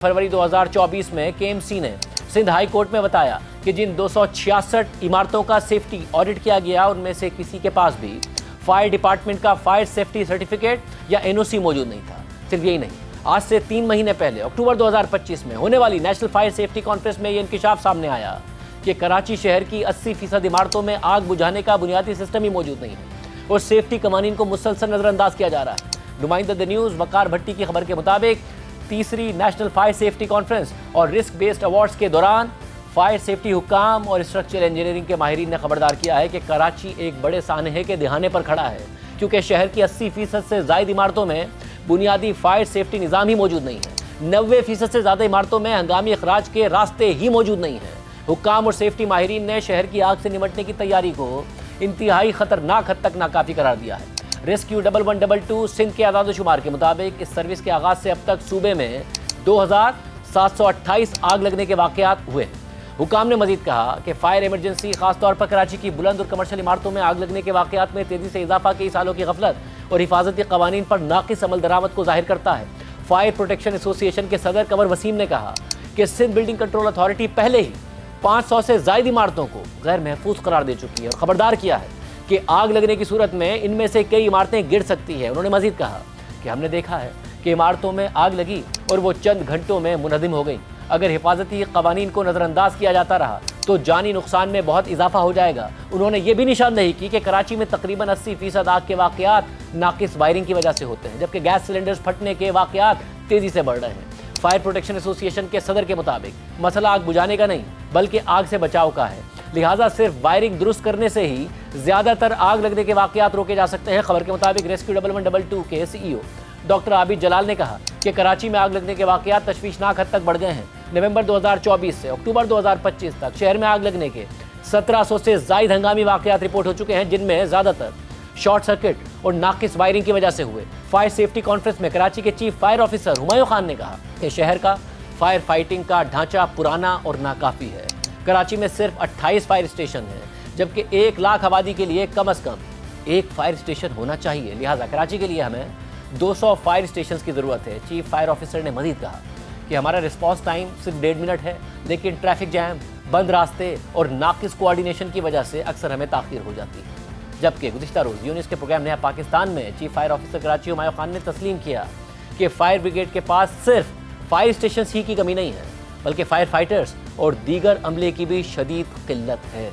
फरवरी 2024 में केएमसी ने Sindh high court में बताया कि जिन 266 इमारतों का सेफ्टी ऑडिट किया गया उनमें से किसी के पास भी फायर डिपार्टमेंट का फायर सेफ्टी सर्टिफिकेट या एनओसी मौजूद नहीं था। सिर्फ यही नहीं, आज से 3 महीने पहले अक्टूबर 2025 में होने वाली नेशनल फायर सेफ्टी कॉन्फ्रेंस में ये इंकिशाफ सामने आया कि कराची शहर की 80% इमारतों में आग बुझाने का बुनियादी सिस्टम ही मौजूद नहीं है और सेफ्टी कवानीन को मुसलसल नजरअंदाज किया जा रहा है। नुमाइंदा द न्यूज़ वकार भट्टी की खबर के मुताबिक तीसरी नेशनल फायर सेफ्टी कॉन्फ्रेंस और रिस्क बेस्ड अवार्ड्स के दौरान फायर सेफ्टी हुक्काम और स्ट्रक्चरल इंजीनियरिंग के माहिरीन ने खबरदार किया है कि कराची एक बड़े सानहे के दिहाने पर खड़ा है, क्योंकि शहर की 80% से ज़ायद इमारतों में बुनियादी फायर सेफ्टी निज़ाम ही मौजूद नहीं है। 90% से ज़्यादा इमारतों में हंगामी अखराज के रास्ते ही मौजूद नहीं हैं। हुक्काम और सेफ्टी माहिरीन ने शहर की आग से निमटने की तैयारी को इंतहाई खतरनाक हद तक नाकाफी करार दिया है। रेस्क्यू 1122 सिंध के आदादोशुमार के मुताबिक इस सर्विस के आगाज़ से अब तक सूबे में 2728 आग लगने के वाक़यात हुए। हुकाम ने मजीद कहा कि फायर इमरजेंसी खासतौर पर कराची की बुलंद और कमर्शियल इमारतों में आग लगने के वाक़यात में तेज़ी से इजाफा कई सालों की गफलत और हिफाजती कवानीन पर नाकिस अमल दरामद को जाहिर करता है। फायर प्रोटेक्शन एसोसिएशन के सदर कंवर वसीम ने कहा कि सिंध बिल्डिंग कंट्रोल अथॉरिटी पहले ही 500 से ज़ायद इमारतों को गैर महफूज करार दे चुकी है और ख़बरदार किया है कि आग लगने की सूरत में इनमें से कई इमारतें गिर सकती हैं। उन्होंने मजीद कहा कि हमने देखा है कि इमारतों में आग लगी और वो चंद घंटों में मुनहदिम हो गई। अगर हिफाजती कवानीन को नज़रअंदाज किया जाता रहा तो जानी नुकसान में बहुत इजाफा हो जाएगा। उन्होंने ये भी निशानदेही की कि कराची में तकरीबन 80% आग के वाक़यात नाकिस वायरिंग की वजह से होते हैं, जबकि गैस सिलेंडर्स फटने के वाक़यात तेज़ी से बढ़ रहे हैं। फायर प्रोटेक्शन एसोसिएशन के सदर के मुताबिक मसला आग बुझाने का नहीं बल्कि आग से बचाव का है, लिहाजा सिर्फ वायरिंग दुरुस्त करने से ही ज़्यादातर आग लगने के वाक़यात रोके जा सकते हैं। खबर के मुताबिक रेस्क्यू 1122 के सीईओ डॉक्टर आबिद जलाल ने कहा कि कराची में आग लगने के वाक़यात तशवीशनाक हद तक बढ़ गए हैं। नवंबर 2024 से अक्टूबर 2025 तक शहर में आग लगने के 1700 से ज़ायद हंगामी वाक़यात रिपोर्ट हो चुके हैं, जिनमें ज़्यादातर शॉर्ट सर्किट और नाकिस वायरिंग की वजह से हुए। फायर सेफ्टी कॉन्फ्रेंस में कराची के chief fire officer Humayun Khan ने कहा कि शहर का फायर फाइटिंग का ढांचा पुराना और नाकाफ़ी है। कराची में सिर्फ 28 फायर स्टेशन हैं, जबकि 1 लाख आबादी के लिए कम से कम एक फायर स्टेशन होना चाहिए। लिहाजा कराची के लिए हमें 200 फायर स्टेशन की ज़रूरत है। चीफ फायर ऑफिसर ने मजीद कहा कि हमारा रिस्पॉन्स टाइम सिर्फ 1.5 मिनट है, लेकिन ट्रैफिक जैम, बंद रास्ते और नाकिस कोऑर्डिनेशन की वजह से अक्सर हमें ताख़ीर हो जाती है। जबकि गुज़िश्ता रोज़ यूनिस के प्रोग्राम नया पाकिस्तान में chief fire officer Karachi Humayun Khan ने तस्लीम किया कि फायर ब्रिगेड के पास सिर्फ फायर स्टेशन ही की कमी नहीं है, बल्कि फायर फाइटर्स और दीगर अमले की भी शदीद किल्लत है।